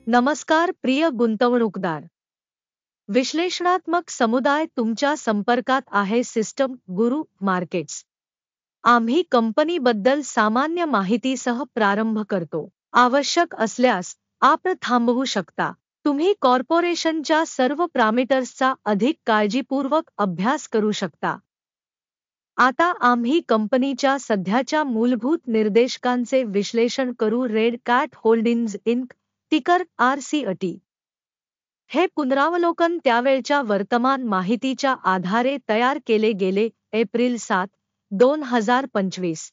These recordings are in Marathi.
नमस्कार प्रिय गुंतवणूकदार. विश्लेषणात्मक समुदाय तुमच्या संपर्कात आहे. सिस्टम गुरु मार्केट्स. आम्ही कंपनीबद्दल सामान्य माहितीसह प्रारंभ करतो. आवश्यक असल्यास आपण थांबवू शकता. तुम्ही कॉर्पोरेशनच्या सर्व पॅरामीटर्सचा अधिक काळजीपूर्वक अभ्यास करू शकता. आता आम्ही कंपनीच्या सध्याच्या मूलभूत निर्देशकांचे विश्लेषण करू. रेड कॅट होल्डिंग्ज इंक, टिकर RCAT. हे पुनरावलोकन त्यावेळच्या वर्तमान माहितीच्या आधारे तयार केले गेले. एप्रिल 7, 2025.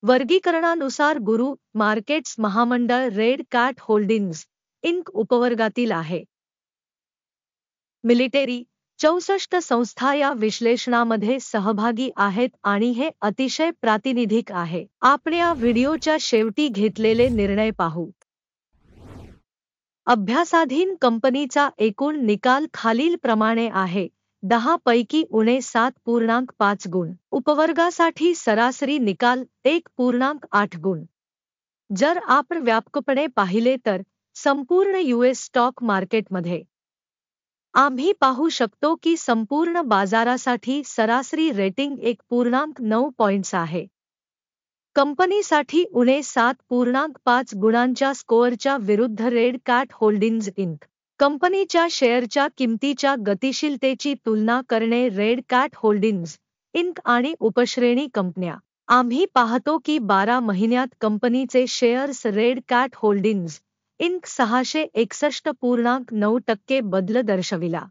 वर्गीकरणानुसार गुरु मार्केट्स महामंडळ रेड कॅट होल्डिंग्ज इंक उपवर्गातील आहे. मिलिटरी 64 संस्था या विश्लेषणामध्ये सहभागी आहेत आणि हे अतिशय प्रातिनिधिक आहे. आपण या व्हिडिओच्या शेवटी घेतलेले निर्णय पाहू. अभ्यासाधीन कंपनीचा एकूण निकाल खालीलप्रमाणे आहे. 10 पैकी 7.5 गुण. उपवर्गासाठी सरासरी निकाल 1.8 गुण. जर आपण व्यापकपणे पाहिले तर संपूर्ण US स्टॉक मार्केटमध्ये आम्ही पाहू शकतो की संपूर्ण बाजारासाठी सरासरी रेटिंग 1.9 पॉइंट्स आहे. कंपनीसाठी 7.5 गुणांच्या स्कोअरच्या विरुद्ध रेड कॅट होल्डिंग्ज इंक. कंपनीच्या शेअरच्या किमतीच्या गतिशीलतेची तुलना करणे. रेड कॅट होल्डिंग्ज इंक आणि उपश्रेणी कंपन्या. आम्ही पाहतो की 12 महिन्यात कंपनीचे shares Red Cat Holdings Inc 661.9% बदल दर्शविला.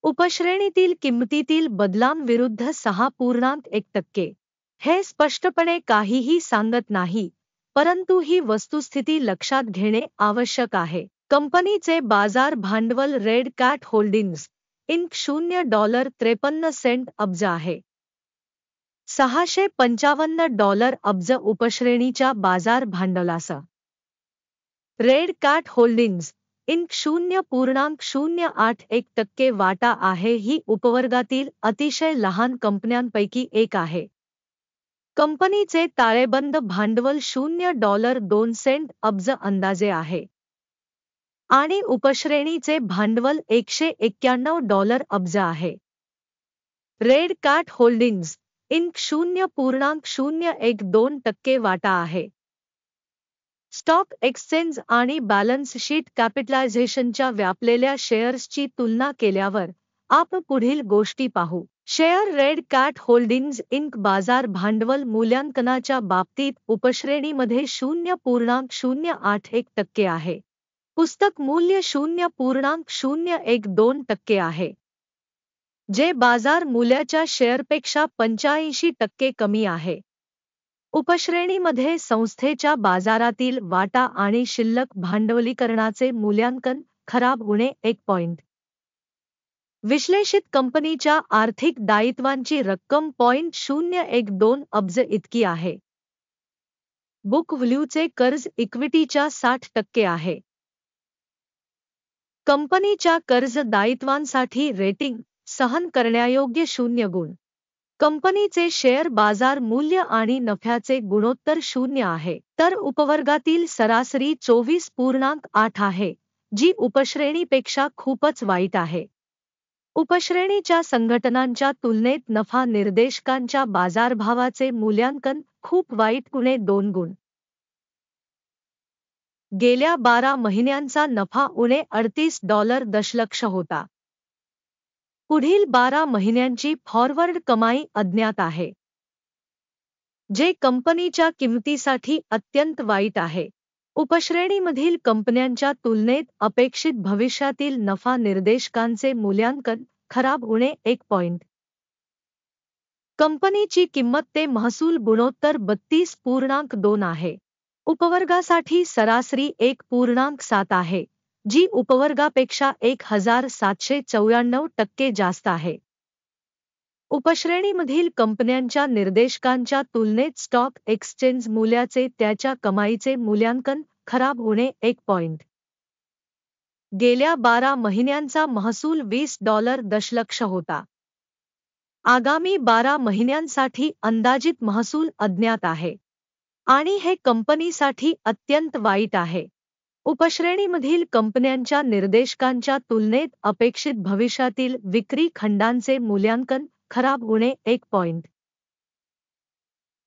उपश्रेणीतील किंमतीतील बदलांविरुद्ध 6.1%. हे स्पष्टपणे काहीही सांगत नाही, परंतु ही वस्तुस्थिती लक्षात घेणे आवश्यक आहे. कंपनीचे बाजार भांडवल रेड कॅट होल्डिंग्ज इंक $0.53 अब्ज आहे. $655 अब्ज उपश्रेणीच्या बाजार भांडवलासह. रेड कॅट होल्डिंग्ज इंक 0.081% वाटा आहे. ही उपवर्गातील अतिशय लहान कंपन्यांपैकी एक आहे. कंपनीचे ताळेबंद भांडवल $0.2 अब्ज अंदाजे आहे आणि उपश्रेणीचे भांडवल $191 अब्ज आहे. रेड कॅट होल्डिंग्ज इंक 0.012% वाटा आहे. स्टॉक एक्सचेंज आणि बॅलन्स शीट कॅपिटलायझेशनच्या व्यापलेल्या शेअर्सची तुलना केल्यावर आपण पुढील गोष्टी पाहू. Share Red Cat Holdings Inc बाजार भांडवल मूल्यांकनाच्या बाबतीत उपश्रेणीमध्ये 0.081% आहे. पुस्तक मूल्य 0.012% आहे, जे बाजार मूल्याच्या शेअरपेक्षा 85% कमी आहे. उपश्रेणीमध्ये संस्थेच्या बाजारातील वाटा आणि शिल्लक भांडवलीकरणाचे मूल्यांकन खराब होणे 1 पॉइंट. विश्लेषित कंपनीच्या आर्थिक दायित्वांची रक्कम $0.12 अब्ज इतकी आहे. बुक व्हॅल्यूचे कर्ज इक्विटीच्या 60% आहे. कंपनीच्या कर्ज दायित्वांसाठी रेटिंग सहन करण्यायोग्य 0 गुण. कंपनीचे शेअर बाजार मूल्य आणि नफ्याचे गुणोत्तर 0 आहे. तर उपवर्गातील सरासरी 24.8 आहे, जी उपश्रेणीपेक्षा खूपच वाईट आहे. उपश्रेणीच्या संघटनांच्या तुलनेत नफा निर्देशकांच्या बाजारभावाचे मूल्यांकन खूप वाईट. 2 गुण. गेल्या 12 महिन्यांचा नफा $38 दशलक्ष होता. पुढील 12 महिन्यांची फॉरवर्ड कमाई अज्ञात आहे, जे कंपनीच्या किंमतीसाठी अत्यंत वाईट आहे. उपश्रेणीमधील कंपन्यांच्या तुलनेत अपेक्षित भविष्यातील नफा निर्देशकांचे मूल्यांकन खराब होणे 1 पॉइंट. कंपनीची किंमत ते महसूल गुणोत्तर 32.2 आहे. उपवर्गासाठी सरासरी 1.7 आहे, जी उपवर्गापेक्षा 1794% जास्त आहे. उपश्रेणीमधील कंपन्यांच्या निर्देशकांच्या तुलनेत स्टॉक एक्सचेंज मूल्याचे त्याच्या कमाईचे मूल्यांकन खराब होणे 1 पॉइंट. गेल्या 12 महिन्यांचा महसूल $20 दशलक्ष होता. आगामी 12 महिन्यांसाठी अंदाजित महसूल अज्ञात आहे आणि हे कंपनीसाठी अत्यंत वाईट आहे. उपश्रेणीमधील कंपन्यांच्या निर्देशकांच्या तुलनेत अपेक्षित भविष्यातील विक्री खंडांचे मूल्यांकन खराब उणे 1 पॉइंट.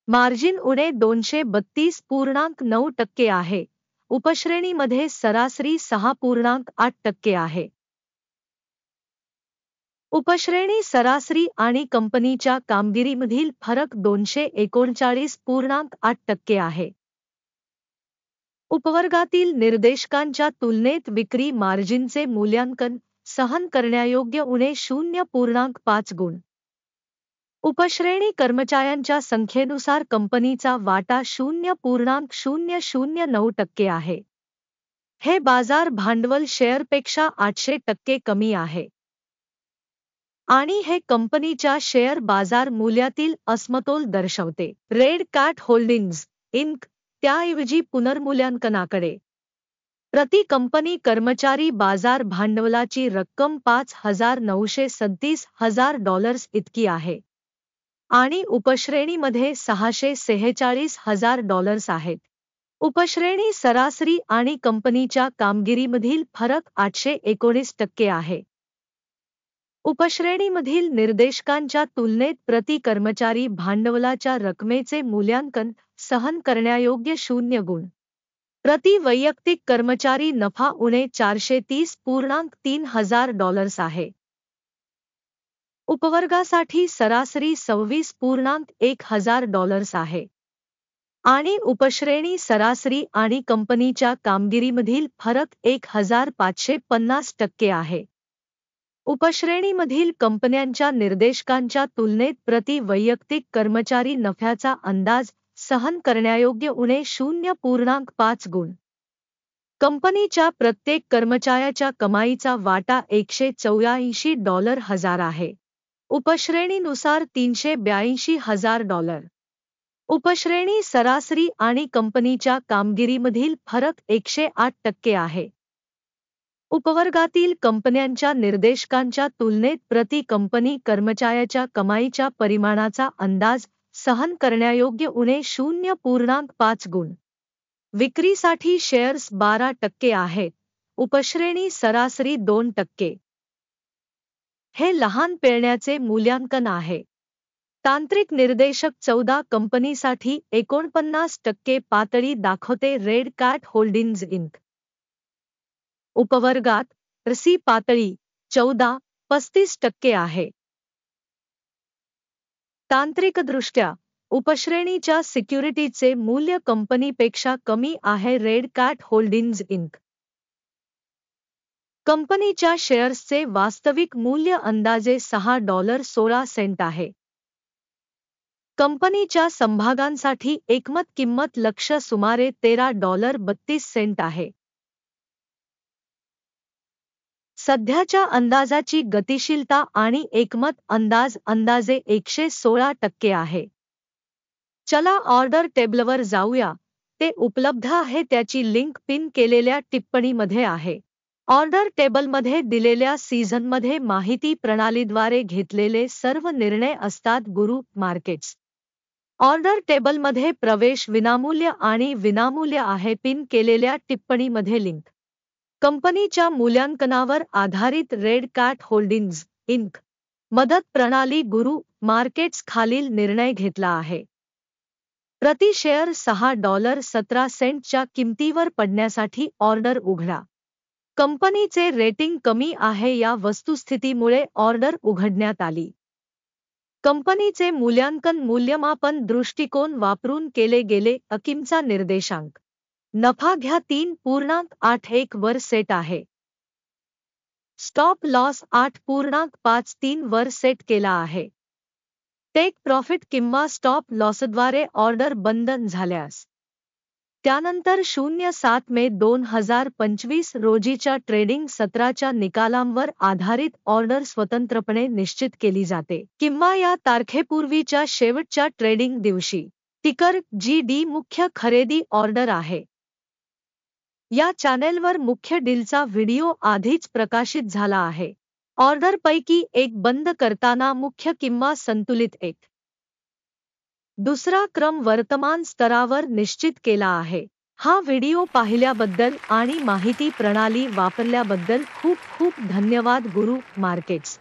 मार्जिन उणे 232.9% आहे. उपश्रेणीमध्ये सरासरी 6.8% आहे. उपश्रेणी सरासरी आणि कंपनीच्या कामगिरीमधील फरक 239.8% आहे. उपवर्गातील निर्देशकांच्या तुलनेत विक्री मार्जिनचे मूल्यांकन सहन करण्यायोग्य उणे 0.5 गुण. उपश्रेणी कर्मचाऱ्यांच्या संख्येनुसार कंपनीचा वाटा 0.009% आहे. हे बाजार भांडवल शेअरपेक्षा 800% कमी आहे. आणि हे कंपनीच्या शेअर बाजार मूल्यातील असमतोल दर्शवते. रेड कॅट होल्डिंग्ज इंक त्याऐवजी पुनर्मूल्यांकनाकडे. प्रति कंपनी कर्मचारी बाजार भांडवलाची रक्कम $5,937,000 इतकी आहे. आणि उपश्रेणीमध्ये $646,000 आहेत. उपश्रेणी सरासरी आणि कंपनीच्या कामगिरीमधील फरक 819% आहे. उपश्रेणीमधील निर्देशकांच्या तुलनेत प्रति कर्मचारी भांडवलाच्या रकमेचे मूल्यांकन सहन करण्यायोग्य 0 गुण. प्रति वैयक्तिक कर्मचारी नफा उणे $430.3 आहे. उपवर्गासाठी सरासरी $26.1 आहे. आणि उपश्रेणी सरासरी आणि कंपनीच्या कामगिरीमधील फरक 1550% आहे. उपश्रेणीमधील कंपन्यांच्या निर्देशकांच्या तुलनेत प्रति वैयक्तिक कर्मचारी नफ्याचा अंदाज सहन करण्यायोग्य उणे 0.5 गुण. कंपनीच्या प्रत्येक कर्मचाऱ्याच्या कमाईचा वाटा $184,000 आहे. उपश्रेणीनुसार $382,000. उपश्रेणी सरासरी आणि कंपनीच्या कामगिरीमधील फरक 108% आहे. उपवर्गातील कंपन्यांच्या निर्देशकांच्या तुलनेत प्रति कंपनी कर्मचाऱ्याच्या कमाईच्या परिमाणाचा अंदाज सहन करण्यायोग्य उणे 0.5 गुण. विक्रीसाठी शेअर्स 12% आहेत. उपश्रेणी सरासरी 2%. हे लहान पेरण्याचे मूल्यांकन आहे. तांत्रिक निर्देशक 14 कंपनीसाठी 49% पातळी दाखवते. Red Cat Holdings Inc. उपवर्गात RSI पातळी 14.35% आहे. तांत्रिकदृष्ट्या उपश्रेणीच्या सिक्युरिटीचे मूल्य कंपनीपेक्षा कमी आहे. Red Cat Holdings Inc. कंपनीच्या शेअर्सचे वास्तविक मूल्य अंदाजे $6.16 आहे. कंपनीच्या समभागांसाठी एकमत किंमत लक्ष्य सुमारे $13.32 आहे. सध्याच्या अंदाजाची गतिशीलता आणि एकमत अंदाज अंदाजे 116% आहे. चला ऑर्डर टेबलवर जाऊया. ते उपलब्ध आहे. त्याची लिंक पिन केलेल्या टिप्पणीमध्ये आहे. ऑर्डर टेबलमध्ये दिलेल्या सीझनमध्ये माहिती प्रणालीद्वारे घेतलेले सर्व निर्णय असतात. गुरु मार्केट्स. ऑर्डर टेबलमध्ये प्रवेश विनामूल्य आणि विनामूल्य आहे. पिन केलेल्या टिप्पणीमध्ये लिंक. कंपनीच्या मूल्यांकनावर आधारित रेड कॅट होल्डिंग्ज इंक. मदत प्रणाली गुरु मार्केट्स खालील निर्णय घेतला आहे. प्रति शेअर $6.17 च्या किमतीवर पडण्यासाठी ऑर्डर उघडा. कंपनीचे रेटिंग कमी आहे. या वस्तुस्थितीमुळे ऑर्डर उघडण्यात आली. कंपनीचे मूल्यांकन मूल्यमापन दृष्टिकोन वापरून केले गेले. किमचा निर्देशांक. नफा घ्या 3.81 वर सेट आहे. स्टॉप लॉस 8.53 वर सेट केला आहे. टेक प्रॉफिट किंवा स्टॉप लॉसद्वारे ऑर्डर बंद झाल्यास त्यानंतर 07 मे 2025 रोजीच्या ट्रेडिंग सत्राच्या निकालांवर आधारित ऑर्डर स्वतंत्रपणे निश्चित केली जाते किंवा या तारखेपूर्वीच्या शेवटच्या ट्रेडिंग दिवशी. टिकर GD मुख्य खरेदी ऑर्डर आहे. या चॅनेलवर मुख्य डीलचा व्हिडिओ आधीच प्रकाशित झाला आहे. ऑर्डरपैकी एक बंद करताना मुख्य किंवा संतुलित एक. दुसरा क्रम वर्तमान स्तरावर निश्चित केला आहे. हा व्हिडिओ पाहिल्याबद्दल आणि माहिती प्रणाली वापरल्याबद्दल खूप खूप धन्यवाद गुरु मार्केट्स.